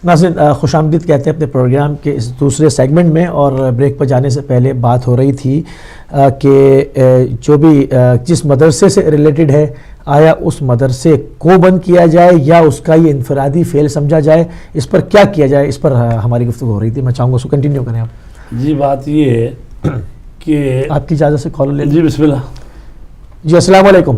ناظرین خوش آمدید کہتے ہیں اپنے پروگرام کے اس دوسرے سیگمنٹ میں، اور بریک پر جانے سے پہلے بات ہو رہی تھی کہ جو بھی جس مدرسے سے ریلیٹڈ ہے آیا اس مدرسے کو بند کیا جائے یا اس کا یہ انفرادی فعل سمجھا جائے، اس پر کیا کیا جائے، اس پر ہماری گفتگو ہو رہی تھی. میں چاہوں گا اس کو کنٹینیو کریں آپ. جی بات یہ ہے کہ آپ کی اجازت سے کال لیں. جی بسم اللہ. جی السلام علیکم.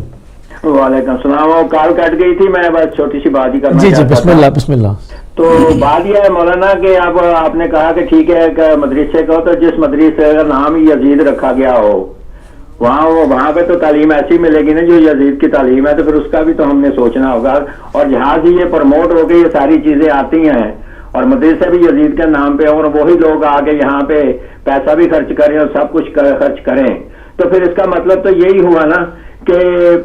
وعلیکم السلام. وہ کال کٹ گئی تھی، میں بس چھوٹی سی بات ہی کرنا جی جی بسم اللہ بسم اللہ. تو بات یہ ہے مولانا کہ اب آپ نے کہا کہ ٹھیک ہے کہ مدرسے کو تو جس مدرسے کا نام یزید رکھا گیا ہو وہاں پہ تو تعلیم ایسی ملے گی نا جو یزید کی تعلیم ہے، تو پھر اس کا بھی تو ہم نے سوچنا ہوگا. اور جہاں سے یہ پروموٹ ہو کے یہ ساری چیزیں آتی ہیں اور مدرسے بھی یزید کے نام پہ اور وہی لوگ آگے یہاں پہ پیسہ بھی خرچ کریں اور سب کچھ خرچ کریں، تو پھر اس کا مطلب تو یہی ہوا نا کہ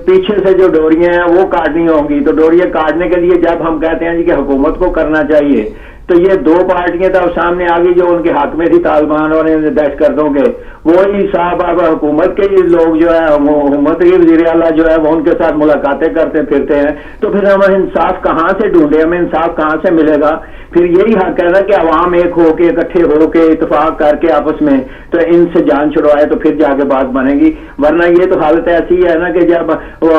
پیچھے سے جو ڈوریاں ہیں وہ کاٹنی ہوں گی. تو ڈوریاں کاٹنے کے لیے جب ہم کہتے ہیں جی کہ حکومت کو کرنا چاہیے، تو یہ دو پارٹیاں تو سامنے آ گئی جو ان کے حق میں تھی، طالبان اور دہشت گردوں کے. وہی صاحب اب حکومت کے لوگ جو ہے حکومت کے وزیر اعلیٰ جو ہے وہ ان کے ساتھ ملاقاتیں کرتے پھرتے ہیں. تو پھر ہم انصاف کہاں سے ڈھونڈے، ہمیں انصاف کہاں سے ملے گا؟ پھر یہی حق ہے نا کہ عوام ایک ہو کے اکٹھے ہو کے اتفاق کر کے آپس میں تو ان سے جان چھڑوائے تو پھر جا کے بات بنے گی. ورنہ یہ تو حالت ایسی ہے نا کہ جب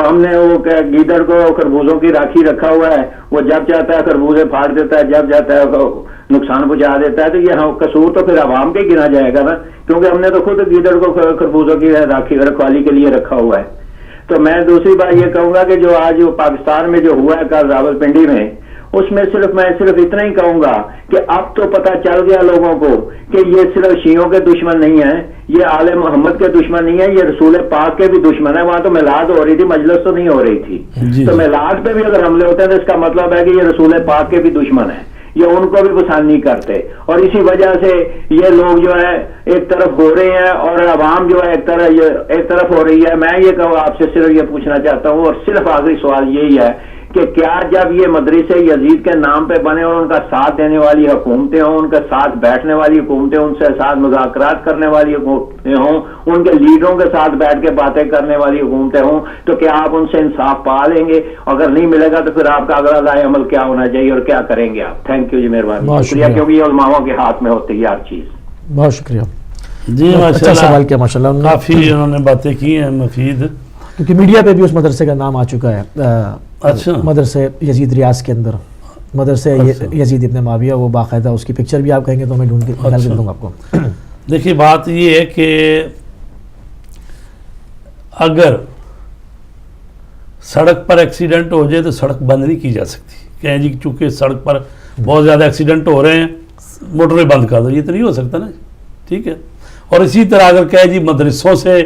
ہم نے وہ گیدڑ کو خربوزوں کی راکھی رکھا ہوا ہے، وہ جب چاہتا ہے خربوزے پھاڑ دیتا ہے، جب جاتا ہے نقصان پہنچا دیتا ہے. تو یہ قصور تو پھر عوام کے گنا جائے گا نا، کیونکہ ہم نے تو خود گیدڑ کو خربوزوں کی راکھی رکھوالی کے لیے رکھا ہوا ہے. تو میں دوسری بات یہ کہوں گا کہ جو آج پاکستان میں جو ہوا ہے کل راولپنڈی میں، اس میں میں صرف اتنا ہی کہوں گا کہ اب تو پتہ چل گیا لوگوں کو کہ یہ صرف شیعوں کے دشمن نہیں ہیں، یہ آل محمد کے دشمن نہیں ہیں، یہ رسول پاک کے بھی دشمن ہیں. وہاں تو میلاد ہو رہی تھی، مجلس تو نہیں ہو رہی تھی. تو میلاد پہ بھی اگر حملے ہوتے ہیں تو اس کا مطلب ہے کہ یہ رسول پاک کے بھی دشمن ہیں، یہ ان کو بھی پسند نہیں کرتے. اور اسی وجہ سے یہ لوگ جو ہے ایک طرف ہو رہے ہیں اور عوام جو ہے ایک طرف ہو رہی ہے. میں یہ کہوں آپ سے صرف یہ پوچھنا چاہتا ہوں، اور صرف آخری سوال یہی ہے کہ کیا جب یہ مدرسے یزید کے نام پہ بنے اور ان کا ساتھ دینے والی حکومتیں ہوں، ان کے ساتھ بیٹھنے والی حکومتیں، ان سے ساتھ مذاکرات کرنے والی حکومتیں ہوں، ان کے لیڈروں کے ساتھ بیٹھ کے باتیں کرنے والی حکومتیں ہوں، تو کیا آپ ان سے انصاف پا لیں گے؟ اگر نہیں ملے گا تو پھر آپ کا اگلا رائے عمل کیا ہونا چاہیے اور کیا کریں گے آپ؟ تھینک یو جی، مہربانی، شکریہ. کیونکہ یہ علماؤں کے ہاتھ میں ہوتی ہے ہر چیز. بہت شکریہ جی اچھا سوال کیا ماشاء اللہ، کافی انہوں نے باتیں کی ہیں مفید، کیونکہ میڈیا پہ بھی اس مدرسے کا نام آ چکا ہے. اچھا مدرسے یزید ریاض کے اندر مدرسے یزید ابن معاویہ، وہ باقاعدہ اس کی پکچر بھی آپ کہیں گے تو میں ڈھونڈ کے نکال کے دوں گا آپ کو. دیکھیے بات یہ ہے کہ اگر سڑک پر ایکسیڈنٹ ہو جائے تو سڑک بند نہیں کی جا سکتی. کہیں جی چونکہ سڑک پر بہت زیادہ ایکسیڈنٹ ہو رہے ہیں، موٹر وے بند کر دو، یہ تو نہیں ہو سکتا نا. ٹھیک ہے. اور اسی طرح اگر کہے جی مدرسوں سے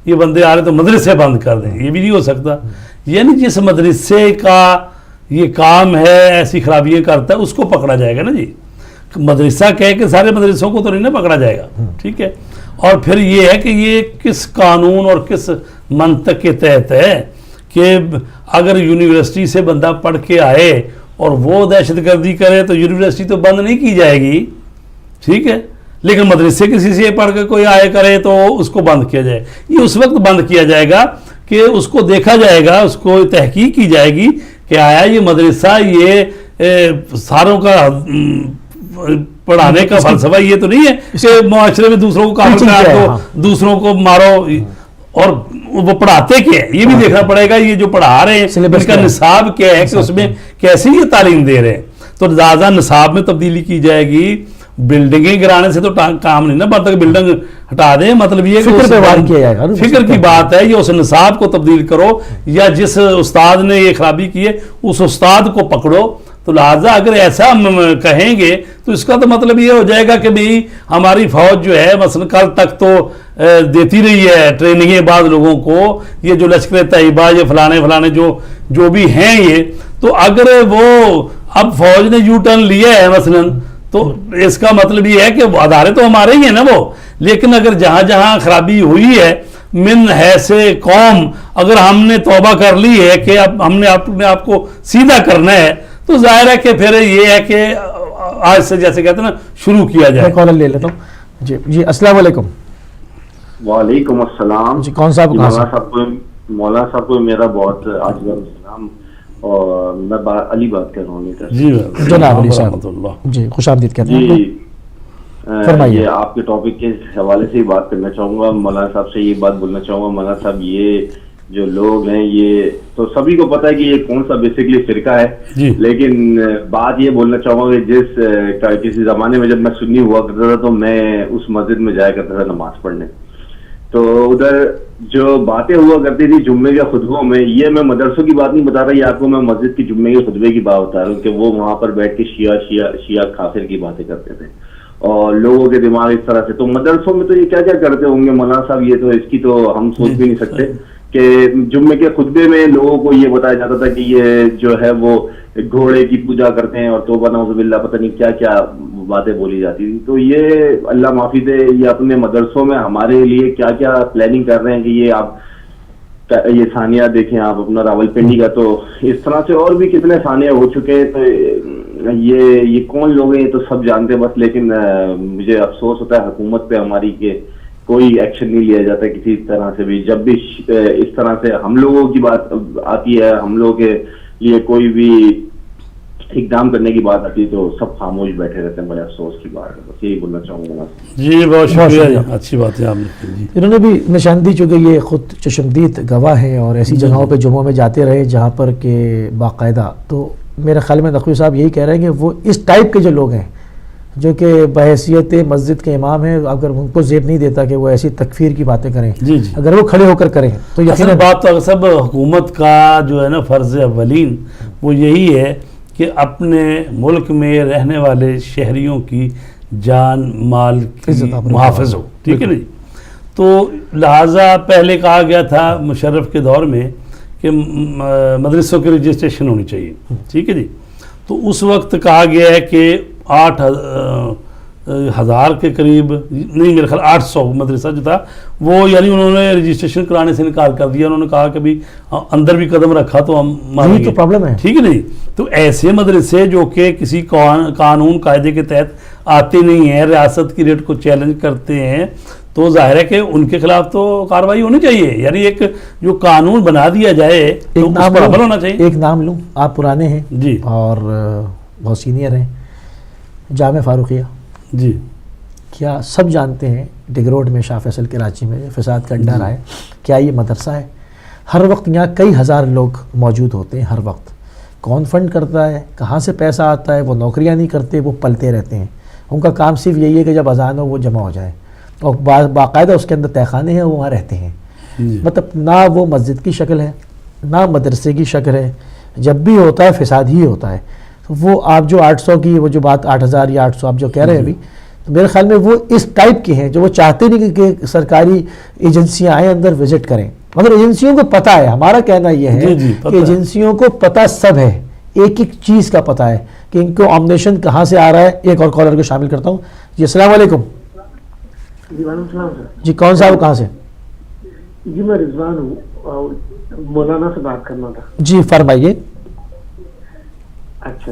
یہ بندے آ رہے تو مدرسے بند کر دیں، یہ بھی نہیں ہو سکتا. یعنی جس مدرسے کا یہ کام ہے ایسی خرابیاں کرتا ہے اس کو پکڑا جائے گا نا جی. مدرسہ کہہ کے سارے مدرسوں کو تو نہیں نا پکڑا جائے گا. ٹھیک ہے. اور پھر یہ ہے کہ یہ کس قانون اور کس منطق کے تحت ہے کہ اگر یونیورسٹی سے بندہ پڑھ کے آئے اور وہ دہشت گردی کرے تو یونیورسٹی تو بند نہیں کی جائے گی. ٹھیک ہے. لیکن مدرسے کسی سے پڑھ کے کوئی آئے کرے تو اس کو بند کیا جائے. یہ اس وقت بند کیا جائے گا کہ اس کو دیکھا جائے گا، اس کو تحقیق کی جائے گی کہ آیا یہ مدرسہ یہ ساروں کا پڑھانے کا فلسفہ یہ تو نہیں ہے کہ معاشرے میں دوسروں کو کافر قرار دو، دوسروں کو مارو. اور وہ پڑھاتے کیا ہے یہ بھی دیکھنا پڑے گا. یہ جو پڑھا رہے ہیں اس کا نصاب کیا ہے کہ اس میں کیسے یہ تعلیم دے رہے ہیں. تو زیادہ نصاب میں تبدیلی کی جائے گی. بلڈنگیں گرانے سے تو کام نہیں نا بنتا کہ بلڈنگ ہٹا دیں. مطلب یہ فکر کی بات ہے، یہ اس نصاب کو تبدیل کرو یا جس استاد نے یہ خرابی کی ہے اس استاد کو پکڑو. تو لہٰذا اگر ایسا ہم کہیں گے تو اس کا تو مطلب یہ ہو جائے گا کہ بھئی ہماری فوج جو ہے مثلا کل تک تو دیتی رہی ہے ٹریننگیں بعض لوگوں کو، یہ جو لشکر طیبہ یہ فلانے جو بھی ہیں یہ، تو اگر وہ اب فوج نے یو ٹرن لیا ہے مثلا تو اس کا مطلب یہ ہے کہ ادارے تو ہمارے ہی ہیں نا وہ. لیکن اگر جہاں جہاں خرابی ہوئی ہے من حیث قوم اگر ہم نے توبہ کر لی ہے کہ اب ہم نے اپنے آپ کو سیدھا کرنا ہے تو ظاہر ہے کہ پھر یہ ہے کہ آج سے جیسے کہتے ہیں نا شروع کیا جائے. میں کالر لے لیتا ہوں. جی السلام علیکم. وعلیکم السلام. جی کون صاحب؟ مولانا صاحب کو میرا بہت عاجز السلام. اور میں علی بات کر رہا ہوں. جی جناب علی رحمۃ صاحب اللہ. جی خوش آمدید کہتے ہیں. جی یہ آپ کے ٹاپک کے حوالے سے ہی بات کرنا چاہوں گا. مولانا صاحب سے یہ بات بولنا چاہوں گا. مولانا صاحب یہ جو لوگ ہیں یہ تو سبھی کو پتا ہے کہ یہ کون سا بیسکلی فرقہ ہے, لیکن بات یہ بولنا چاہوں گا کہ کسی زمانے میں جب میں سنی ہوا کرتا تھا تو میں اس مسجد میں جایا کرتا تھا نماز پڑھنے, تو ادھر جو باتیں ہوا کرتی تھی جمعے کے خطبوں میں, یہ میں مدرسوں کی بات نہیں بتا رہا, یہ آپ کو میں مسجد کی جمعے کے خطبے کی بات بتا رہا ہوں کہ وہ وہاں پر بیٹھ کے شیعہ کافر کی باتیں کرتے تھے اور لوگوں کے دماغ اس طرح سے. تو مدرسوں میں تو یہ کیا کیا کرتے ہوں گے مولانا صاحب, یہ تو اس کی تو ہم سوچ بھی نہیں سکتے کہ جمعے کے خطبے میں لوگوں کو یہ بتایا جاتا تھا کہ یہ جو ہے وہ گھوڑے کی پوجا کرتے ہیں اور توبہ نعوذ باللہ پتہ نہیں کیا کیا باتیں بولی جاتی تھی. تو یہ اللہ معافی دے, یہ اپنے مدرسوں میں ہمارے لیے کیا کیا پلاننگ کر رہے ہیں کہ یہ آپ یہ ثانیہ دیکھیں آپ اپنا راولپنڈی کا, تو اس طرح سے اور بھی کتنے ثانیہ ہو چکے ہیں. تو یہ کون لوگ ہیں یہ تو سب جانتے ہیں بس, لیکن مجھے افسوس ہوتا ہے حکومت پہ ہماری کہ کوئی ایکشن نہیں لیا جاتا کسی طرح سے بھی. جب بھی اس طرح سے ہم لوگوں کی بات آتی ہے, ہم لوگوں کے لیے کوئی بھی اقدام کرنے کی بات آتی ہے تو سب خاموش بیٹھے رہتے ہیں. بڑے افسوس کی بات ہے, بس یہی بولنا چاہوں گا. جی بہت شکریہ, اچھی بات ہے آپ نے. انہوں نے بھی نشاندہی چونکہ یہ خود چشمدید گواہ ہیں اور ایسی جگہوں پہ جمعوں میں جاتے رہے جہاں پر کہ باقاعدہ, تو میرے خیال میں نقوی صاحب یہی کہہ رہے ہیں کہ وہ اس ٹائپ کے جو لوگ ہیں جو کہ بحیثیت مسجد کے امام ہیں, اگر ان کو زیب نہیں دیتا کہ وہ ایسی تکفیر کی باتیں کریں, اگر وہ کھڑے ہو کر کریں تو یقیناً بات تو سب حکومت کا جو ہے نا فرض اولین وہ یہی ہے کہ اپنے ملک میں رہنے والے شہریوں کی جان مال کی محافظ ہو, ٹھیک ہے نا جی. تو لہٰذا پہلے کہا گیا تھا مشرف کے دور میں کہ مدرسوں کی رجسٹریشن ہونی چاہیے, ٹھیک ہے جی. تو اس وقت کہا گیا ہے کہ 8,000 کے قریب, نہیں میرے خیال 800 مدرسہ جو تھا وہ, یعنی انہوں نے رجسٹریشن کرانے سے انکار کر دیا. انہوں نے کہا کہ بھی اندر بھی قدم رکھا تو ہم مانیں گے, تو پرابلم ہے, ٹھیک ہے نہیں. تو ایسے مدرسے جو کہ کسی قانون قاعدے کے تحت آتے نہیں ہیں, ریاست کی ریٹ کو چیلنج کرتے ہیں, تو ظاہر ہے کہ ان کے خلاف تو کارروائی ہونی چاہیے. یعنی ایک جو قانون بنا دیا جائے تو اس پر عمل ہونا چاہیے. ایک نام لوں, آپ پرانے ہیں جی اور بہت سینئر ہیں, جامع فاروقیہ. جی کیا سب جانتے ہیں ڈگ روڈ میں شاہ فیصل کراچی میں فساد کا اڈا رہا ہے, کیا یہ مدرسہ ہے؟ ہر وقت یہاں کئی ہزار لوگ موجود ہوتے ہیں, ہر وقت کون فنڈ کرتا ہے, کہاں سے پیسہ آتا ہے, وہ نوکریاں نہیں کرتے, وہ پلتے رہتے ہیں. ان کا کام صرف یہی ہے کہ جب اذان ہو وہ جمع ہو جائے, اور باقاعدہ اس کے اندر تہخانے ہیں, وہ وہاں رہتے ہیں. مطلب نہ وہ مسجد کی شکل ہے نہ مدرسے کی شکل ہے, جب بھی ہوتا ہے فساد ہی ہوتا ہے. وہ آپ جو 800 کی وہ جو بات 8,000 یا 800 آپ جو کہہ رہے ہیں ابھی, تو میرے خیال میں وہ اس ٹائپ کے ہیں جو وہ چاہتے نہیں کہ سرکاری ایجنسیاں آئیں اندر وزٹ کریں, مگر ایجنسیوں کو پتہ ہے. ہمارا کہنا یہ ہے کہ ایجنسیوں کو پتہ سب ہے, ایک ایک چیز کا پتہ ہے کہ ان کو آمنیشن کہاں سے آ رہا ہے. ایک اور کالر کو شامل کرتا ہوں. جی السلام علیکم. جی وعلیکم السلام سر. جی کون صاحب, کہاں سے؟ جی میں رضوان ہوں, مولانا سے بات کرنا تھا. جی فرمائیے. اچھا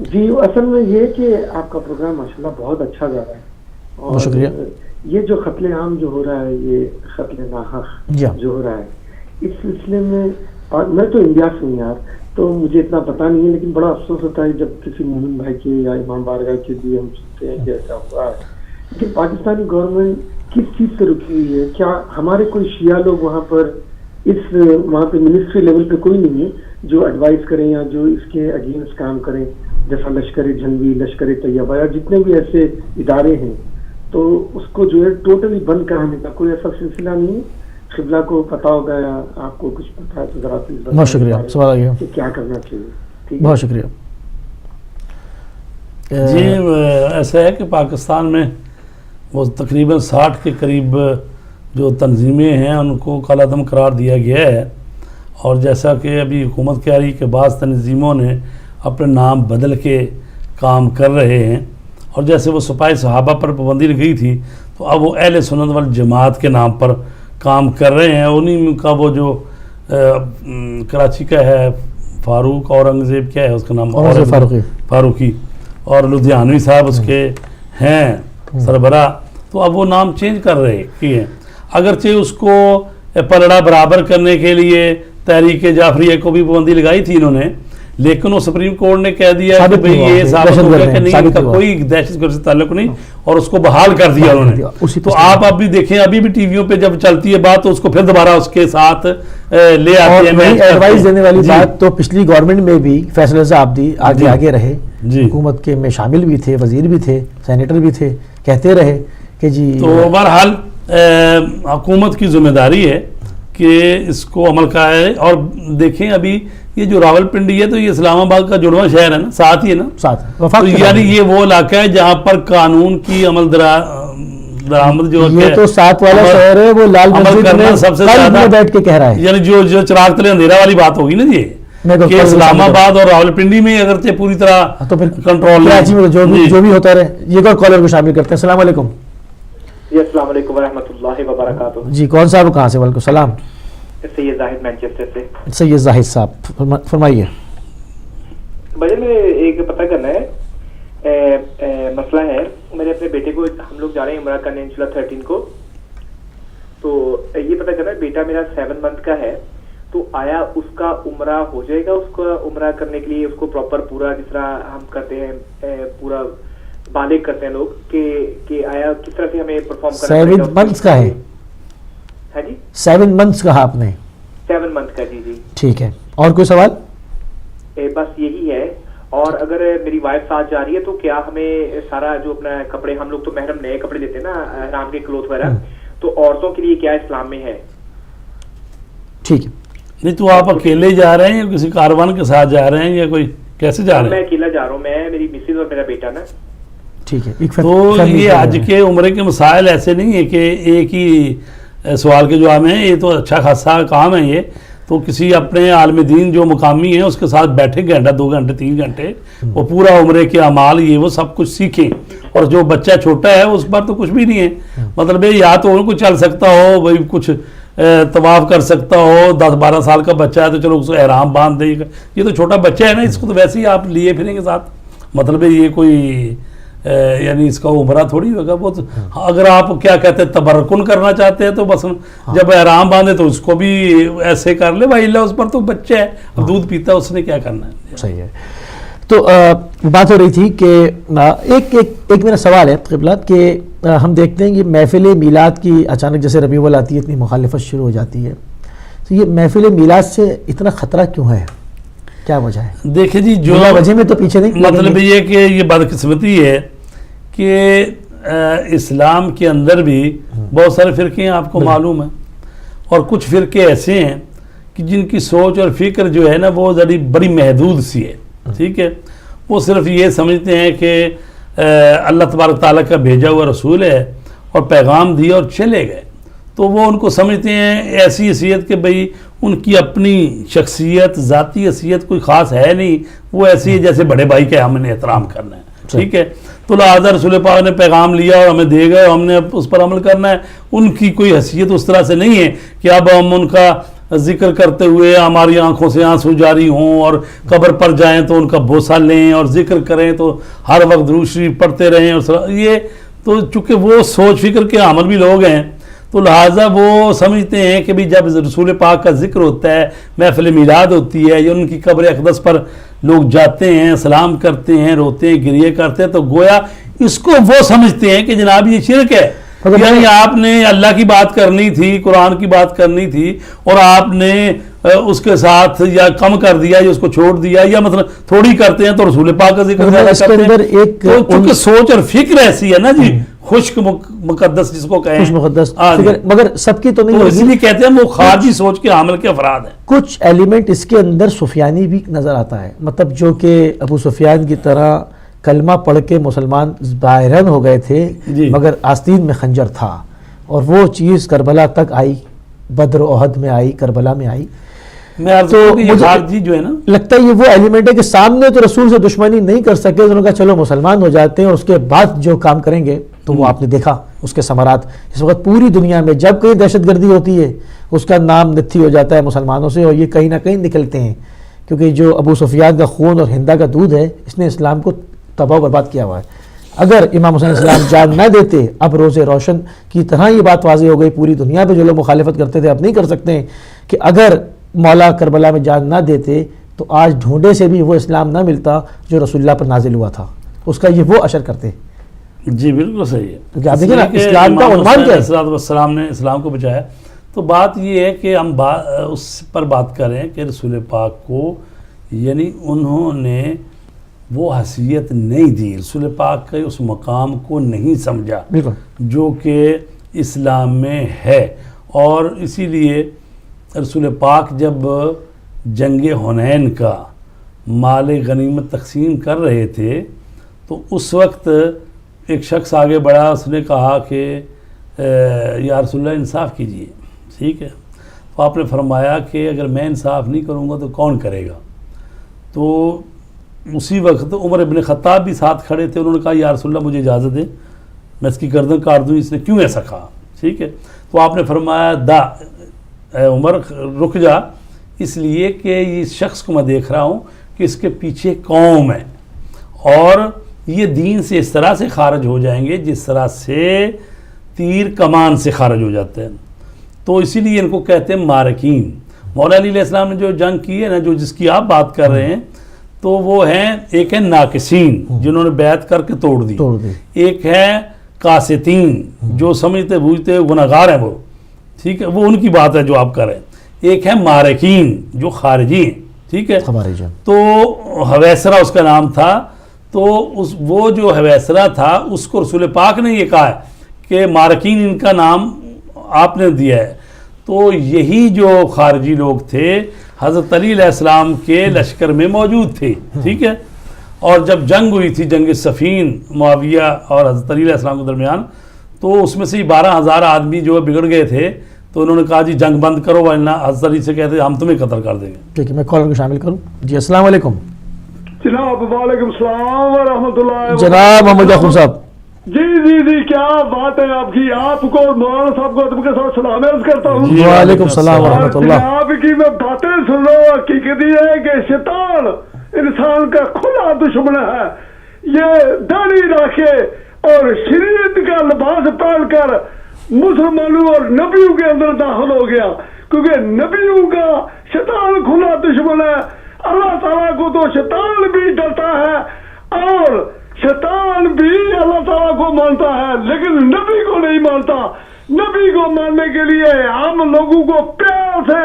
جی, اصل میں یہ کہ آپ کا پروگرام ماشاءاللہ بہت اچھا جا رہا ہے, اور شکریہ. یہ جو قتل عام جو ہو رہا ہے, یہ قتل ناحق جو ہو رہا ہے, اس سلسلے میں, اور میں تو انڈیا سے ہوں یار, تو مجھے اتنا پتہ نہیں ہے, لیکن بڑا افسوس ہوتا ہے جب کسی مومن بھائی کے یا امام بارگاہ کے لیے ہم سنتے ہیں کہ ایسا ہوا ہے. لیکن پاکستانی گورنمنٹ کس چیز سے رکی ہوئی ہے؟ کیا ہمارے کوئی شیعہ لوگ وہاں پر وہاں پہ منسٹری لیول پہ کوئی نہیں ہے جو ایڈوائز کریں یا جو اس کے اگینسٹ کام کریں, جیسا لشکر جھنگی, لشکر طیبہ یا جتنے بھی ایسے ادارے ہیں, تو اس کو جو ہے ٹوٹلی بند کرانے کا کوئی ایسا سلسلہ نہیں ہے؟ قبلہ کو پتا ہوگا یا آپ کو کچھ پتا ہے تو ذرا بہت شکریہ, سوال آ گیا, کیا کرنا چاہیے. بہت شکریہ. جی ایسا ہے کہ پاکستان میں وہ تقریباً 60 کے قریب جو تنظیمیں ہیں ان کو کالعدم قرار دیا گیا ہے, اور جیسا کہ ابھی حکومت کہہ رہی کہ بعض تنظیموں نے اپنے نام بدل کے کام کر رہے ہیں, اور جیسے وہ سپاہی صحابہ پر پابندی لگی تھی تو اب وہ اہل سنت والجماعت کے نام پر کام کر رہے ہیں. انہی کا وہ جو کراچی کا ہے فاروق اورنگزیب, کیا ہے اس کا نام, فاروقی, اور لدھیانوی صاحب اس کے ہیں سربراہ, تو اب وہ نام چینج کر رہے ہیں. اگرچہ اس کو پلڑا برابر کرنے کے لیے تحریک جعفریہ کو بھی پابندی لگائی تھی انہوں نے، لیکن وہ سپریم کورٹ نے کہہ دیا کہ بھئی یہ ثابت ہو گیا کہ نہیں، ان کا کوئی دہشت گرد سے تعلق نہیں، اور اس کو بحال کر دیا انہوں نے. تو آپ اب بھی دیکھیں، ابھی بھی ٹی ویوں پہ جب چلتی ہے بات تو اس کو پھر دوبارہ اس کے ساتھ لے آتے ہیں. ایڈوائز دینے والی بات تو پچھلی گورنمنٹ میں بھی فیصل رضا عابدی آگے رہے، حکومت کے میں شامل بھی تھے، وزیر بھی تھے، سینیٹر بھی تھے، کہتے رہے کہ جی. تو بہرحال حکومت کی ذمہ داری ہے کہ اس کو عمل کا ہے. اور دیکھیں ابھی یہ جو راول پنڈی ہے تو یہ اسلام آباد کا جڑواں شہر ہے نا، ساتھ ہی ہے نا، ساتھ. یعنی یہ وہ علاقہ ہے جہاں پر قانون کی عمل درآمد جو یہ تو ساتھ والا شہر ہے، وہ لال مسجد میں سب سے زیادہ بیٹھ کے کہہ رہا ہے، یعنی جو چراغ تلے اندھیرا والی بات ہوگی نا یہ کہ اسلام آباد اور راول پنڈی میں اگرچہ پوری طرح تو پھر کنٹرول کراچی میں جو بھی ہوتا رہے. یہ اور کالر کو شامل کرتے ہیں. السلام علیکم. جی السلام علیکم ورحمۃ اللہ وبرکاتہ. جی کون صاحب کہاں سے؟ وعلیکم السلام. سید زاہد مینچسٹر سے. سید زاہد صاحب فرمائیے. بھائی میں ایک پتہ کرنا ہے، مسئلہ ہے میرے اپنے بیٹے کو، ہم لوگ جا رہے ہیں عمرہ کرنے انشاءاللہ 13 کو. تو یہ پتہ کرنا ہے بیٹا میرا 7 منتھ کا ہے، تو آیا اس کا عمرہ ہو جائے گا؟ اس کا عمرہ کرنے کے لیے اس کو پراپر پورا جس طرح ہم کرتے ہیں پورا بالغ کرتے ہیں لوگ کہ آیا کس طرح سے ہمیں پرفارم کرنا ہے؟ 7 منتھس کا ہے. ہاں جی 7 منتھس کہا آپ نے؟ 7 منتھ کا. جی ٹھیک ہے. اور کوئی سوال؟ بس یہی ہے. اور اگر میری وائف ساتھ جا رہی ہے تو کیا ہمیں سارا جو اپنا کپڑے، ہم لوگ تو محرم نئے کپڑے لیتے ہیں نا احرام کے کلوتھ وغیرہ، تو عورتوں کے لیے کیا اسلام میں ہے؟ ٹھیک ہے. نہیں تو آپ اکیلے جا رہے ہیں یا کسی کاروان کے ساتھ جا رہے ہیں یا کوئی کیسے جا رہے ہیں؟ میں اکیلا جا رہا ہوں، میں میری مسز اور میرا بیٹا نا. ٹھیک ہے. تو یہ حج کے عمرے کے مسائل ایسے نہیں ہے کہ ایک ہی سوال کے جواب ہیں، یہ تو اچھا خاصا کام ہے. یہ تو کسی اپنے عالم دین جو مقامی ہیں اس کے ساتھ بیٹھے گھنٹہ 2 گھنٹے 3 گھنٹے وہ پورا عمرے کے اعمال یہ وہ سب کچھ سیکھیں. اور جو بچہ چھوٹا ہے اس پر تو کچھ بھی نہیں ہے، مطلب یا تو ان کو چل سکتا ہو، بھائی کچھ طواف کر سکتا ہو. 10-12 سال کا بچہ ہے تو چلو اس کو احرام باندھ دے. یہ تو چھوٹا بچہ ہے نا، اس کو تو ویسے ہی آپ لیے پھریں گے ساتھ. مطلب یہ کوئی یعنی اس کا عمرہ تھوڑی ہوگا. بہت اگر آپ کیا کہتے ہیں تبرکن کرنا چاہتے ہیں تو بس جب احرام باندھے تو اس کو بھی ایسے کر لے بھائی، اللہ اس پر تو بچہ ہے، دودھ پیتا ہے، اس نے کیا کرنا ہے. صحیح ہے. تو بات ہو رہی تھی کہ ایک میرا سوال ہے قبلہ کہ ہم دیکھتے ہیں کہ محفل میلاد کی اچانک جیسے ربیع الاول آتی ہے اتنی مخالفت شروع ہو جاتی ہے، تو یہ محفل میلاد سے اتنا خطرہ کیوں ہے؟ کیا وجہ ہے؟ دیکھیں جی جو وجہ میں تو پیچھے نہیں، مطلب یہ کہ یہ بدقسمتی ہے کہ اسلام کے اندر بھی بہت سارے فرقے ہیں، آپ کو معلوم ہے، اور کچھ فرقے ایسے ہیں کہ جن کی سوچ اور فکر جو ہے نا وہ بڑی محدود سی ہے. ٹھیک ہے، وہ صرف یہ سمجھتے ہیں کہ اللہ تبارک تعالیٰ کا بھیجا ہوا رسول ہے اور پیغام دیا اور چلے گئے. تو وہ ان کو سمجھتے ہیں ایسی حیثیت کہ بھئی ان کی اپنی شخصیت، ذاتی حیثیت کوئی خاص ہے نہیں، وہ ایسی ہے جیسے بڑے بھائی کا ہم نے احترام کرنا ہے. ٹھیک ہے، تو لہٰذا رسول پاک نے پیغام لیا اور ہمیں دے گئے، ہم نے اس پر عمل کرنا ہے. ان کی کوئی حیثیت اس طرح سے نہیں ہے کہ اب ہم ان کا ذکر کرتے ہوئے ہماری آنکھوں سے آنسو جاری ہوں اور قبر پر جائیں تو ان کا بوسہ لیں اور ذکر کریں تو ہر وقت درود شریف پڑھتے رہیں. اور یہ تو چونکہ وہ سوچ فکر کے عمل بھی لوگ ہیں تو لہٰذا وہ سمجھتے ہیں کہ بھی جب رسول پاک کا ذکر ہوتا ہے، محفل میلاد ہوتی ہے یا ان کی قبر اقدس پر لوگ جاتے ہیں، سلام کرتے ہیں، روتے ہیں، گریے کرتے ہیں، تو گویا اس کو وہ سمجھتے ہیں کہ جناب یہ شرک ہے. یعنی آپ نے اللہ کی بات کرنی تھی، قرآن کی بات کرنی تھی، اور آپ نے اس کے ساتھ یا کم کر دیا یا اس کو چھوڑ دیا یا مطلب تھوڑی کرتے ہیں تو رسول پاک کا ذکر کرتے ہیں. تو چونکہ سوچ اور فکر ایسی ہے نا جی، خشک مقدس جس کو کہیں، مقدس مگر سب کی تو نہیں، اس لیے کہتے ہیں وہ خارجی سوچ کے عامل کے افراد ہیں. کچھ ایلیمنٹ اس کے اندر سفیانی بھی نظر آتا ہے، مطلب جو کہ ابو سفیان کی طرح کلمہ پڑھ کے مسلمان ظاہراً ہو گئے تھے مگر آستین میں خنجر تھا، اور وہ چیز کربلا تک آئی، بدر و احد میں آئی، کربلا میں آئی. تو مجھے جو ہے نا لگتا ہے یہ وہ ایلیمنٹ ہے کہ سامنے تو رسول سے دشمنی نہیں کر سکے، انہوں نے کہا چلو مسلمان ہو جاتے ہیں اور اس کے بعد جو کام کریں گے تو وہ آپ نے دیکھا اس کے ثمرات. اس وقت پوری دنیا میں جب کہیں دہشت گردی ہوتی ہے اس کا نام نتھی ہو جاتا ہے مسلمانوں سے، اور یہ کہیں نہ کہیں نکلتے ہیں کیونکہ جو ابو سفیان کا خون اور ہندا کا دودھ ہے اس نے اسلام کو تباہ و برباد کیا ہوا ہے. اگر امام حسین اسلام جان نہ دیتے اب روز روشن کی طرح یہ بات واضح ہو گئی پوری دنیا پہ جو لوگ مخالفت کرتے تھے اب نہیں کر سکتے ہیں کہ اگر مولا کربلا میں جان نہ دیتے تو آج ڈھونڈے سے بھی وہ اسلام نہ ملتا جو رسول اللہ پر نازل ہوا تھا، اس کا یہ وہ اثر کرتے. جی بالکل صحیح ہے. کیونکہ آپ دیکھیں نا اسلام کا عنوان کیا ہے؟ صلی اللہ علیہ وسلم نے اسلام کو بچایا. تو بات یہ ہے کہ ہم اس پر بات کریں کہ رسول پاک کو یعنی انہوں نے وہ حیثیت نہیں دی، رسول پاک کے اس مقام کو نہیں سمجھا جو کہ اسلام میں ہے. اور اسی لیے رسول پاک جب جنگ حنین کا مال غنیمت تقسیم کر رہے تھے تو اس وقت ایک شخص آگے بڑھا، اس نے کہا کہ یا رسول اللہ انصاف کیجئے. ٹھیک ہے. تو آپ نے فرمایا کہ اگر میں انصاف نہیں کروں گا تو کون کرے گا. تو اسی وقت عمر ابن خطاب بھی ساتھ کھڑے تھے، انہوں نے کہا یا رسول اللہ مجھے اجازت دیں، میں اس کی گردن کاٹ دوں. اس نے کیوں ایسا کہا؟ ٹھیک ہے. تو آپ نے فرمایا اے عمر رک جا، اس لیے کہ اس شخص کو میں دیکھ رہا ہوں کہ اس کے پیچھے قوم ہے اور یہ دین سے اس طرح سے خارج ہو جائیں گے جس طرح سے تیر کمان سے خارج ہو جاتے ہیں. تو اسی لیے ان کو کہتے ہیں مارکین. مولا علی علیہ السلام نے جو جنگ کی ہے نا، جو جس کی آپ بات کر رہے ہیں، تو وہ ہیں ایک ہے ناقصین جنہوں نے بیعت کر کے توڑ دی، ایک ہے قاسطین جو سمجھتے بوجھتے گناہگار ہیں وہ. ٹھیک ہے، وہ ان کی بات ہے جو آپ کر رہے ہیں. ایک ہے مارکین جو خارجی ہیں. ٹھیک ہے. تو حویسرہ اس کا نام تھا. تو وہ جو حویسرہ تھا اس کو رسول پاک نے یہ کہا ہے کہ مارکین ان کا نام آپ نے دیا ہے. تو یہی جو خارجی لوگ تھے حضرت علی علیہ السلام کے لشکر میں موجود تھے. ٹھیک ہے. اور جب جنگ ہوئی تھی، جنگ صفین معاویہ اور حضرت علی علیہ السلام کے درمیان، تو اس میں سے 12,000 آدمی جو بگڑ گئے تھے. تو انہوں نے کہا جی جنگ بند کرو ورنہ حضرت علی سے کہتے ہم تمہیں قتل کر دیں گے. ٹھیک ہے، میں کالر کو شامل کروں. جی السلام علیکم. جناب وعلیکم السلام ورحمۃ اللہ. جناب محمد یعقوب صاحب. جی جی جی کیا بات ہے آپ کی. آپ کو مولانا صاحب کو تم کے ساتھ سلام عرض کرتا ہوں. وعلیکم السلام ورحمۃ اللہ. آپ کی میں باتیں سن رہا ہوں، حقیقت یہ ہے کہ شیطان انسان کا کھلا دشمن ہے. یہ داڑھی رکھے اور شریعت کا لباس پہن کر مسلمانوں اور نبیوں کے اندر داخل ہو گیا، کیونکہ نبیوں کا شیطان کھلا دشمن ہے. اللہ تعالیٰ کو تو شیطان بھی ڈرتا ہے اور شیطان بھی اللہ تعالیٰ کو مانتا ہے، لیکن نبی کو نہیں مانتا. نبی کو ماننے کے لیے ہم لوگوں کو پیار سے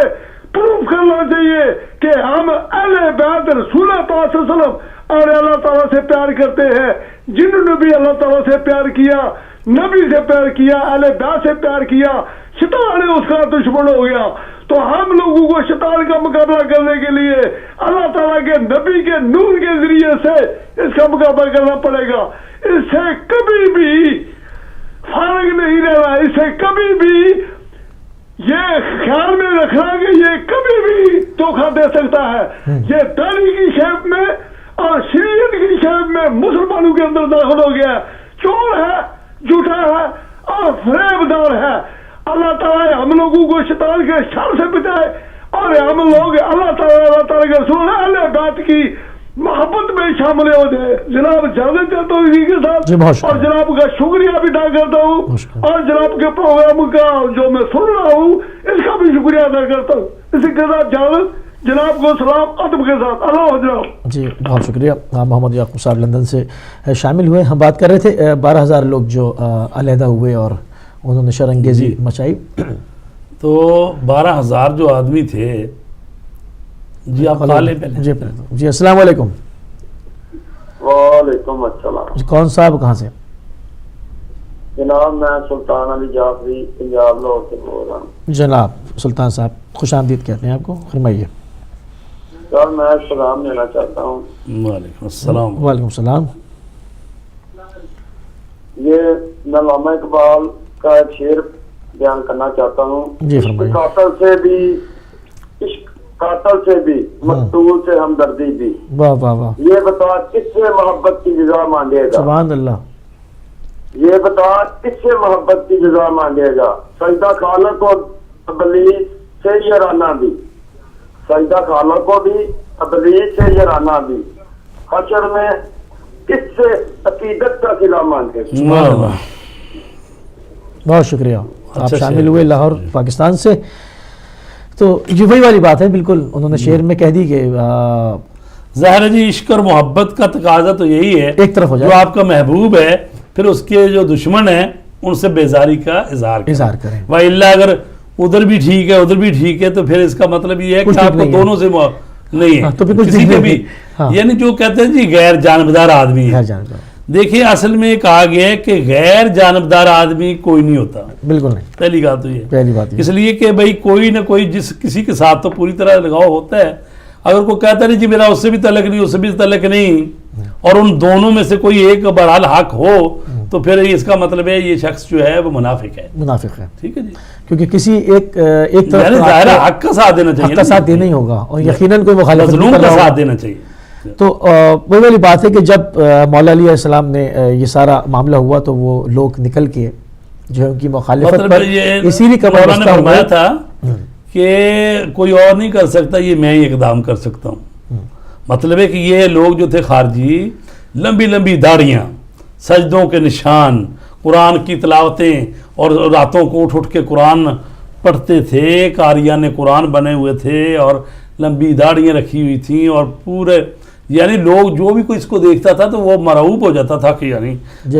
پروف کرنا چاہیے کہ ہم اہل بیت رسول پاک صلی اللہ علیہ وسلم اور اللہ تعالیٰ سے پیار کرتے ہیں. جنہوں نے بھی اللہ تعالیٰ سے پیار کیا، نبی سے پیار کیا، اہل بیت سے پیار کیا، شیطان اس کا دشمن ہو گیا. تو ہم لوگوں کو شیطان کا مقابلہ کرنے کے لیے اللہ تعالیٰ کے نبی کے نور کے ذریعے سے اس کا مقابلہ کرنا پڑے گا. اس سے کبھی بھی فارغ نہیں رہنا. اس سے کبھی بھی یہ خیال میں رکھنا کہ یہ کبھی بھی دھوکہ دے سکتا ہے. یہ داڑھی کی شیپ میں اور شریعت کی شیپ میں مسلمانوں کے اندر داخل ہو گیا ہے. چور ہے، جھوٹا ہے اور فریب دار ہے. اللہ تعالیٰ ہم لوگوں کو شیطان کے شر سے بچائے اور ہم لوگ اللہ تعالیٰ کے رسول اہل بیت کی محبت میں شامل ہو جائے. جناب اجازت چاہتا ہوں اسی کے ساتھ اور جناب کا شکریہ بھی ادا کرتا ہوں اور جناب کے پروگرام کا جو میں سن رہا ہوں اس کا بھی شکریہ ادا کرتا ہوں. اسی کے ساتھ اجازت، جناب کو سلام ادب کے ساتھ. اللہ جناب. جی بہت شکریہ. محمد یعقوب صاحب لندن سے شامل ہوئے. ہم بات کر رہے تھے 12,000 لوگ جو علیحدہ ہوئے اور انہوں نے شرنگیزی مچائی. تو 12,000 جو آدمی تھے. جی آپ جی السلام علیکم. وعلیکم السلام. کون صاحب کہاں سے؟ جناب میں سلطان علی جعفری پنجاب لاہور سے بول رہا ہوں. جناب سلطان صاحب خوش آمدید کہتے ہیں آپ کو، فرمائیے. سر میں پیغام دینا چاہتا ہوں. وعلیکم السلام. وعلیکم السلام. یہ میں علامہ اقبال کا ایک شعر بیان کرنا چاہتا ہوں. جی فرمائیے. قاتل سے بھی مقتول سے ہمدردی بھی. واہ واہ واہ. یہ بتا کس سے محبت کی جزا مانگے گا. سبحان اللہ. یہ بتا کس سے محبت کی جزا مانگے گا. سجدہ خالق کو ابلیس سے یارانہ بھی، سجدہ خالق کو بھی ابلیس سے یارانہ بھی. حشر میں کس سے عقیدت کا صلہ مانگے گا. بہت شکریہ. آپ شامل ہوئے لاہور پاکستان سے. تو یہ وہی والی بات ہے، بالکل انہوں نے شعر میں کہہ دی کہ ظاہر ہے جی عشق اور محبت کا تقاضا تو یہی ہے ایک طرف ہو جائے، جو آپ کا محبوب ہے پھر اس کے جو دشمن ہیں ان سے بیزاری کا اظہار کریں، وَإِلَّا اگر ادھر بھی ٹھیک ہے ادھر بھی ٹھیک ہے تو پھر اس کا مطلب یہ ہے کہ آپ کو دونوں سے نہیں ہے تو کسی کے بھی، یعنی جو کہتے ہیں جی غیر جانبدار آدمی ہے. دیکھیے اصل میں کہا گیا ہے کہ غیر جانبدار آدمی کوئی نہیں ہوتا، بالکل نہیں. پہلی بات تو یہ پہلی بات اس لیے کہ بھائی کوئی نہ کوئی کسی کے ساتھ تو پوری طرح لگاؤ ہوتا ہے. اگر کوئی کہتا نہیں جی میرا اس سے بھی تعلق نہیں اس سے بھی تعلق نہیں اور ان دونوں میں سے کوئی ایک بہرحال حق ہو تو پھر اس کا مطلب ہے یہ شخص جو ہے وہ منافق ہے. ٹھیک ہے جی، کیونکہ کسی ایک طرف ظاحر حق کا ساتھ دینا چاہیے، حق کا ساتھ دینا ہی ہوگا اور یقیناً کوئی مخالفت مظلوم کا ساتھ دینا چاہیے. تو وہی والی بات ہے کہ جب مولا علی علیہ السلام نے یہ سارا معاملہ ہوا تو وہ لوگ نکل کے جو ان کی مخالفت پر اسی لیے مولانا نے فرمایا تھا کہ کوئی اور نہیں کر سکتا، یہ میں ہی اقدام کر سکتا ہوں. مطلب ہے کہ یہ لوگ جو تھے خارجی لمبی لمبی داڑیاں، سجدوں کے نشان، قرآن کی تلاوتیں اور راتوں کو اٹھ کے قرآن پڑھتے تھے، قاریان قرآن بنے ہوئے تھے اور لمبی داڑیاں رکھی ہوئی تھیں اور پورے یعنی لوگ جو بھی کوئی اس کو دیکھتا تھا تو وہ مرعوب ہو جاتا تھا کہ یعنی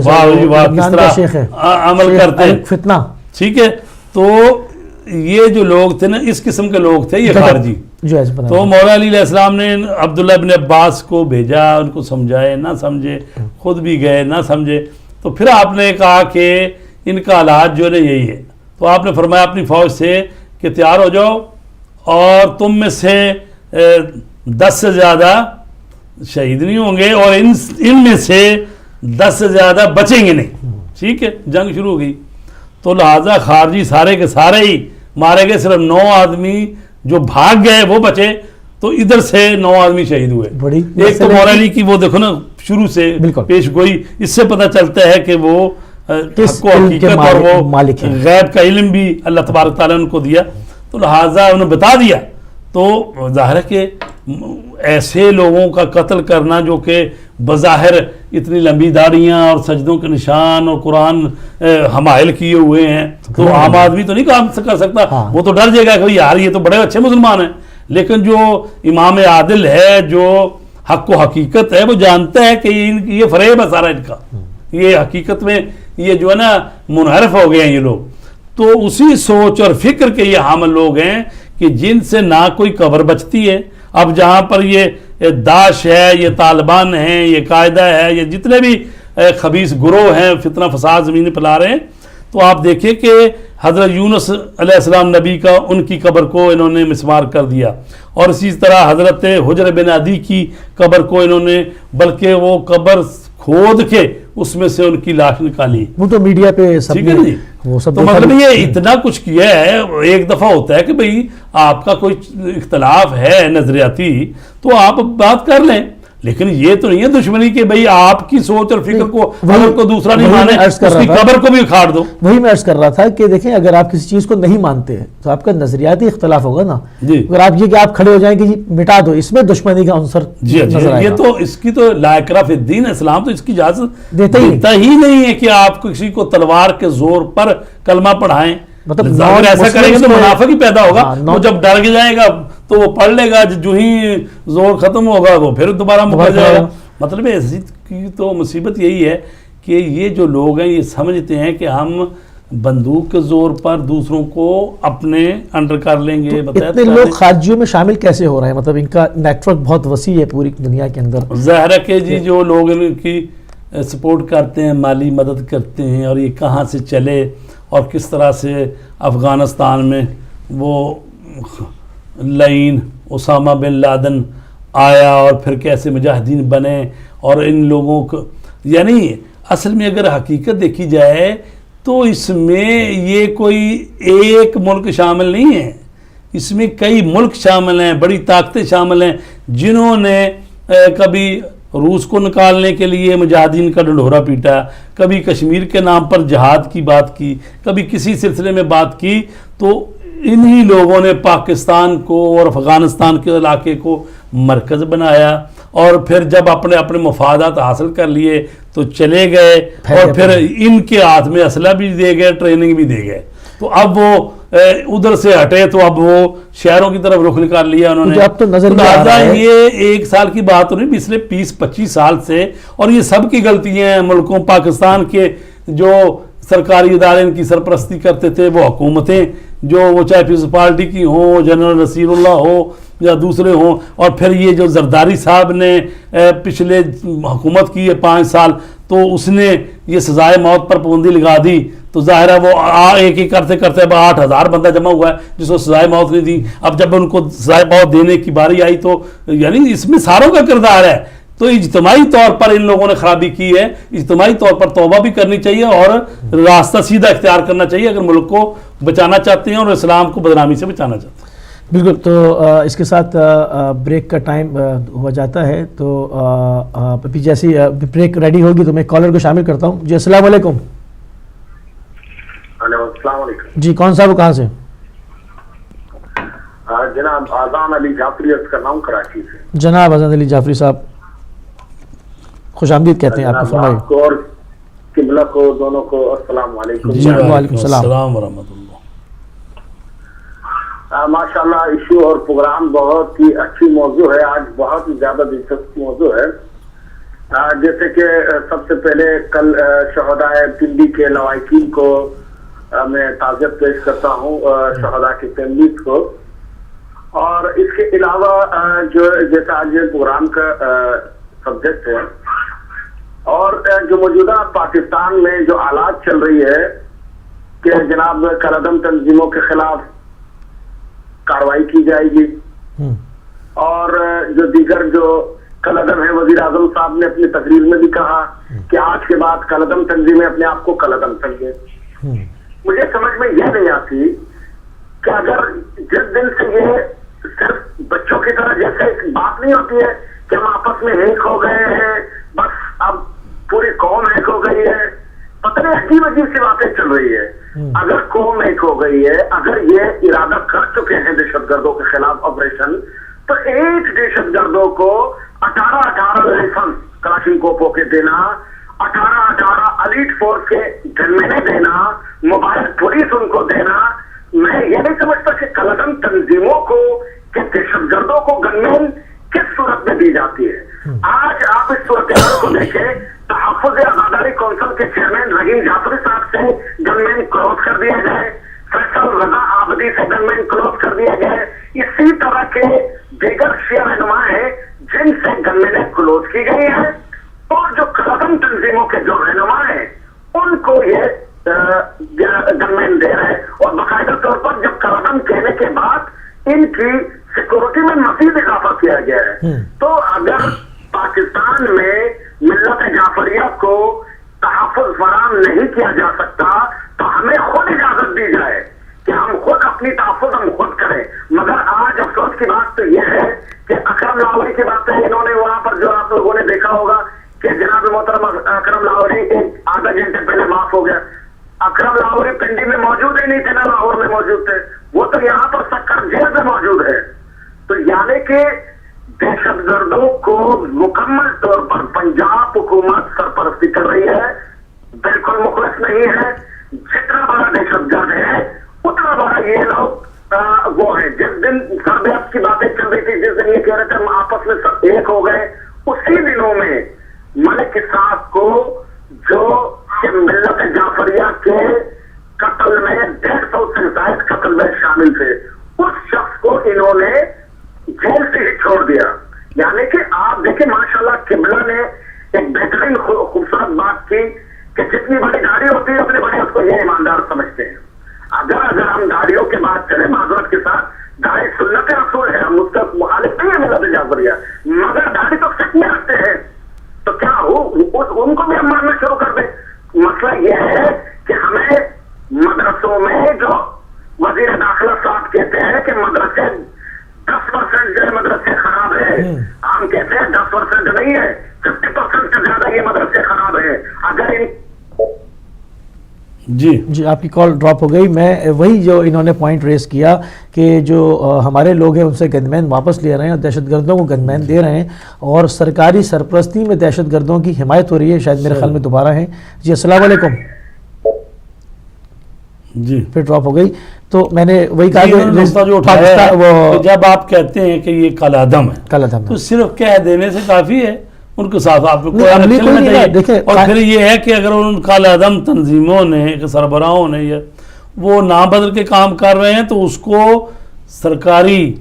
واہ کس طرح عمل کرتے ہیں فتنہ. ٹھیک ہے، تو یہ جو لوگ تھے نا اس قسم کے لوگ تھے یہ خارجی. تو مولا علی علیہ السلام نے عبداللہ ابن عباس کو بھیجا، ان کو سمجھائے نہ سمجھے، خود بھی گئے نہ سمجھے. تو پھر آپ نے کہا کہ ان کا حالات جو ہے یہی ہے. تو آپ نے فرمایا اپنی فوج سے کہ تیار ہو جاؤ اور تم میں سے 10 سے زیادہ شہید نہیں ہوں گے اور ان میں سے 10 سے زیادہ بچیں گے نہیں. ٹھیک ہے، جنگ شروع ہو گئی. تو لہٰذا خارجی سارے کے سارے ہی مارے گئے، صرف 9 آدمی جو بھاگ گئے وہ بچے. تو ادھر سے 9 آدمی شہید ہوئے. ایک تو مولا علی کی وہ دیکھو نا شروع سے پیش گوئی، اس سے پتہ چلتا ہے کہ وہ حق و حقیقت اور وہ غیب کا علم بھی اللہ تبارک تعالیٰ نے ان کو دیا. تو لہٰذا انہوں نے بتا دیا. تو ظاہر ہے کہ ایسے لوگوں کا قتل کرنا جو کہ بظاہر اتنی لمبی داڑیاں اور سجدوں کے نشان اور قرآن حمائل کیے ہوئے ہیں تو عام آدمی تو نہیں کام کر سکتا. وہ تو ڈر جائے گا کہ یار یہ تو بڑے اچھے مسلمان ہیں. لیکن جو امام عادل ہے، جو حق و حقیقت ہے، وہ جانتا ہے کہ یہ فریب ہے سارا ان کا، یہ حقیقت میں یہ جو ہے نا منحرف ہو گئے ہیں یہ لوگ. تو اسی سوچ اور فکر کے یہ حامل لوگ ہیں کہ جن سے نہ کوئی قبر بچتی ہے. اب جہاں پر یہ داعش ہے، یہ طالبان ہیں، یہ قاعدہ ہے، یہ جتنے بھی خبیث گروہ ہیں فتنہ فساد زمین پھیلا رہے ہیں، تو آپ دیکھیں کہ حضرت یونس علیہ السلام نبی کا ان کی قبر کو انہوں نے مسمار کر دیا اور اسی طرح حضرت حجر بن عدی کی قبر کو انہوں نے بلکہ وہ قبر کھود کے اس میں سے ان کی لاش نکالی. وہ تو میڈیا پہ سب ٹھیک ہے جی. تو مطلب یہ اتنا کچھ کیا ہے. ایک دفعہ ہوتا ہے کہ بھئی آپ کا کوئی اختلاف ہے نظریاتی تو آپ بات کر لیں، لیکن یہ تو نہیں ہے دشمنی کہ بھئی آپ کی سوچ اور فکر کو اگر کو دوسرا نہیں مانے اس کی قبر کو بھی اکھاڑ دو. وہی میں عرض کر رہا تھا کہ دیکھیں اگر آپ کسی چیز کو نہیں مانتے تو آپ کا نظریاتی اختلاف ہوگا نا. اگر آپ یہ کہ آپ کھڑے ہو جائیں کہ مٹا دو، اس میں دشمنی کا عنصر نظر آئے گا. یہ تو اس کی تو لا اکراہ فی الدین، اسلام تو اس کی اجازت دیتا ہی نہیں ہے کہ آپ کسی کو تلوار کے زور پر کلمہ پڑھائیں. مطلب ایسا کریں گے تو منافق ہی پیدا ہوگا. وہ جب ڈر کے جائے گا تو وہ پڑھ لے گا، جو ہی زور ختم ہوگا وہ پھر دوبارہ مکر جائے گا. مطلب اس کی تو مصیبت یہی ہے کہ یہ جو لوگ ہیں یہ سمجھتے ہیں کہ ہم بندوق کے زور پر دوسروں کو اپنے انڈر کر لیں گے. اتنے لوگ خارجیوں میں شامل کیسے ہو رہے ہیں؟ مطلب ان کا نیٹ ورک بہت وسیع ہے پوری دنیا کے اندر. ظاہر ہے کہ جی جو لوگ ان کی سپورٹ کرتے ہیں، مالی مدد کرتے ہیں، اور یہ کہاں سے چلے اور کس طرح سے افغانستان میں وہ لعین اسامہ بن لادن آیا اور پھر کیسے مجاہدین بنے. اور ان لوگوں کو یعنی اصل میں اگر حقیقت دیکھی جائے تو اس میں یہ کوئی ایک ملک شامل نہیں ہے، اس میں کئی ملک شامل ہیں، بڑی طاقتیں شامل ہیں جنہوں نے کبھی روس کو نکالنے کے لیے مجاہدین کا ڈنڈورا پیٹا، کبھی کشمیر کے نام پر جہاد کی بات کی، کبھی کسی سلسلے میں بات کی. تو انہی لوگوں نے پاکستان کو اور افغانستان کے علاقے کو مرکز بنایا اور پھر جب اپنے اپنے مفادات حاصل کر لیے تو چلے گئے اور پھر ان کے ہاتھ میں اسلحہ بھی دے گئے، ٹریننگ بھی دے گئے. تو اب وہ ادھر سے ہٹے تو اب وہ شہروں کی طرف رخ نکال لیا انہوں نے. اب تو نظر یہ ایک سال کی بات نہیں، پچھلے 20-25 سال سے، اور یہ سب کی غلطیاں ہیں. ملکوں پاکستان کے جو سرکاری ادارے ان کی سرپرستی کرتے تھے، وہ حکومتیں جو وہ چاہے پیپلز پارٹی کی ہوں، جنرل نصیر اللہ ہو یا دوسرے ہوں، اور پھر یہ جو زرداری صاحب نے پچھلے حکومت کی ہے 5 سال، تو اس نے یہ سزائے موت پر پابندی لگا دی. تو ظاہر ہے وہ ایک ایک کرتے کرتے اب 8,000 بندہ جمع ہوا ہے جس کو سزائے موت نہیں دی. اب جب ان کو سزائے موت دینے کی باری آئی تو یعنی اس میں ساروں کا کردار ہے. تو اجتماعی طور پر ان لوگوں نے خرابی کی ہے. اجتماعی طور پر توبہ بھی کرنی چاہیے اور راستہ سیدھا اختیار کرنا چاہیے اگر ملک کو بچانا چاہتے ہیں اور اسلام کو بدنامی سے بچانا چاہتے ہیں. بالکل. تو اس کے ساتھ بریک کا ٹائم ہو جاتا ہے، تو ابھی جیسی بریک ریڈی ہوگی تو میں کالر کو شامل کرتا ہوں. جی السلام علیکم. السلام علیکم. جی کون صاحب کہاں سے؟ جناب آذان علی جعفری عرض کر رہا ہوں کراچی سے. جناب آذان علی جعفری صاحب خوش آمدید کہتے ہیں آپ کو. فرمائیے. آپ کو اور قبلہ کو دونوں کو السلام علیکم. جی وعلیکم السلام ورحمۃ اللہ. ماشاءاللہ ایشو اور پروگرام بہت ہی اچھی موضوع ہے. آج بہت ہی زیادہ دلچسپ موضوع ہے. جیسے کہ سب سے پہلے کل شہدائے پنڈی کے لواحقین کو میں تعزیت پیش کرتا ہوں، شہداء کی فیملیز کو. اور اس کے علاوہ جو جیسا آج پروگرام کا سبجیکٹ ہے اور جو موجودہ پاکستان میں جو حالات چل رہی ہے کہ جناب کالعدم تنظیموں کے خلاف کارروائی کی جائے گی، اور جو دیگر جو کالعدم ہے، وزیر اعظم صاحب نے اپنی تقریر میں بھی کہا کہ آج کے بعد کالعدم تنظیمیں اپنے آپ کو کالعدم سمجھیں. مجھے سمجھ میں یہ نہیں آتی کہ اگر جس دن سے یہ صرف بچوں کی طرح جیسے ایک بات نہیں ہوتی ہے کہ ہم آپس میں ایک ہو گئے ہیں، بس اب پوری قوم ایک ہو گئی ہے، پتہ نہیں عجیب عجیب سی باتیں چل رہی ہے. اگر قوم ایک ہو گئی ہے، اگر یہ ارادہ کر چکے ہیں دہشت گردوں کے خلاف آپریشن، تو ایک دہشت گردوں کو 18 لائسنس کلاشنکوفوں کے دینا، 18 ایلیٹ فورس کے گنمینیں دینا، موبائل پولیس ان کو دینا، میں یہ نہیں سمجھتا کہ کالعدم تنظیموں کو کہ دہشت گردوں کو گنمین کس صورت میں دی جاتی ہے. آج آپ اس صورتحال کو دیکھیں، تحفظ آزاداری کونسل کے چیئرمین رحیم جعفری صاحب سے گنمین کلوز کر دیا گئے، فیصل رضا آبدی سے گنمین کلوز کر دیا گئے. اسی طرح کے دیگر شیعہ رہنما ہیں جن سے گنمینیں کلوز کی گئی ہیں، اور جو کالعدم تنظیموں کے جو رہنما ہیں ان کو یہ گنمین دے رہے ہیں. اور باقاعدہ طور پر جب کالعدم کہنے کے بعد ان کی سیکورٹی میں مزید اضافہ کیا گیا ہے. تو اگر پاکستان میں ملت جعفریہ کو تحفظ فراہم نہیں کیا جا سکتا تو ہمیں خود اجازت دی جائے کہ ہم خود اپنی تحفظ ہم خود کریں. مگر آج افسوس کی بات تو یہ ہے کہ اکرم لاہوری کی بات ہے، انہوں نے وہاں پر جو آپ لوگوں نے دیکھا ہوگا کہ جناب محترم اکرم لاہوری ایک آدھا گھنٹے پہلے معاف ہو گیا. اکرم لاہوری پنڈی میں موجود ہی نہیں تھے، نہ لاہور میں موجود تھے، وہ تو یہاں پر سکر جیل میں موجود ہے. تو یعنی کہ دہشت گردوں کو مکمل طور پر پنجاب حکومت سرپرستی کر رہی ہے، بالکل مخلص نہیں ہے. جتنا بڑا دہشت گرد ہے اتنا بڑا یہ لوگ وہ ہیں. جس دن سربیت کی باتیں چل رہی تھی، جس دن یہ کہہ رہے تھے ہم آپس میں سب ایک ہو گئے، اسی دنوں میں ملک صاحب کو جو ملت جعفریہ کے قتل میں 150 سے زائد قتل میں شامل تھے، اس شخص کو انہوں نے جیل سے ہی چھوڑ دیا. یعنی کہ آپ دیکھیں ماشاءاللہ قبلہ نے ایک بہترین خوبصورت بات کی کہ جتنی بڑی گاڑی ہوتی ہے اپنے بڑے اس کو یہ ایماندار سمجھتے ہیں. اگر ہم گاڑیوں کے بعد چلے معذرت کے ساتھ، گاڑی سنت رسول ہے، ہم اس کا مخالف نہیں ہے ملت جعفریہ، مگر گاڑی تو سچ میں رکھتے ہیں، تو کیا ان کو بھی ہم ماننا شروع کر دیں؟ مسئلہ یہ ہے کہ ہمیں مدرسوں میں جو وزیر داخلہ صاحب کہتے ہیں کہ مدرسے 10% جو مدرسے خراب ہے، ہم کہتے ہیں 10% نہیں ہے، 50% سے زیادہ یہ مدرسے خراب ہے. اگر ان جی آپ کی کال ڈراپ ہو گئی. میں وہی جو انہوں نے پوائنٹ ریز کیا کہ جو ہمارے لوگ ہیں ان سے گن مین واپس لے رہے ہیں اور دہشت گردوں کو گن مین دے رہے ہیں، اور سرکاری سرپرستی میں دہشت گردوں کی حمایت ہو رہی ہے. شاید میرے خیال میں دوبارہ ہیں. جی السلام علیکم. جی پھر ڈراپ ہو گئی. تو میں نے وہی کہا کہ جو اٹھایا ہے جب آپ کہتے ہیں کہ یہ کالعدم ہے تو صرف کہہ دینے سے کافی ہے، ان کے ساتھ آپ کو کوئی چاہیے. اور پھر یہ ہے کہ اگر ان کالعدم تنظیموں نے سربراہوں نے وہ نام بدل کے کام کر رہے ہیں تو اس کو سرکاری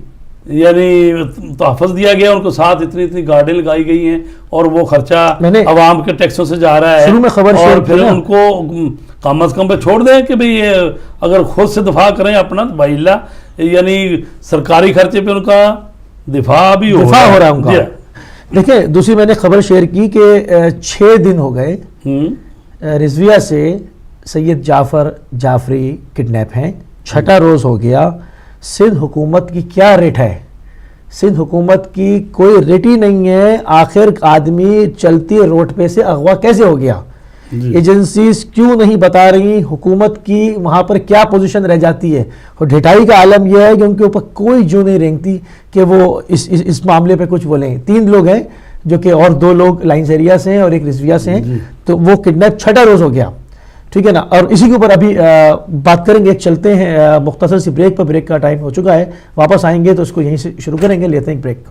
یعنی تحفظ دیا گیا، ان کو ساتھ اتنی گاڑیاں لگائی گئی ہیں اور وہ خرچہ عوام کے ٹیکسوں سے جا رہا ہے. اور پھر ان کو کم از کم پہ چھوڑ دیں کہ بھئی اگر خود سے دفاع کریں اپنا تو بھائی اللہ یعنی سرکاری خرچے پہ ان کا دفاع بھی ہو رہا ہے. دیکھیں دوسری میں نے خبر شیئر کی کہ 6 دن ہو گئے رضویہ سے سید جعفر جعفری کڈنیپ ہیں، 6واں روز ہو گیا. سندھ حکومت کی کیا ریٹ ہے؟ سندھ حکومت کی کوئی ریٹ ہی نہیں ہے. آخر آدمی چلتی روڈ پہ سے اغوا کیسے ہو گیا؟ ایجنسیز کیوں نہیں بتا رہی؟ حکومت کی وہاں پر کیا پوزیشن رہ جاتی ہے؟ اور ڈھٹائی کا عالم یہ ہے کہ ان کے اوپر کوئی جو نہیں رینگتی کہ وہ اس معاملے پہ کچھ بولیں. 3 لوگ ہیں جو کہ اور 2 لوگ لائنز ایریا سے ہیں اور ایک رضویہ سے ہیں. تو وہ کڈنیپ 6واں روز ہو گیا. ٹھیک ہے نا. اور اسی کے اوپر ابھی بات کریں گے. ایک چلتے ہیں مختصر سی بریک پر. بریک کا ٹائم ہو چکا ہے. واپس آئیں گے تو اس کو یہیں سے شروع کریں گے. لیتے ہیں ایک بریک.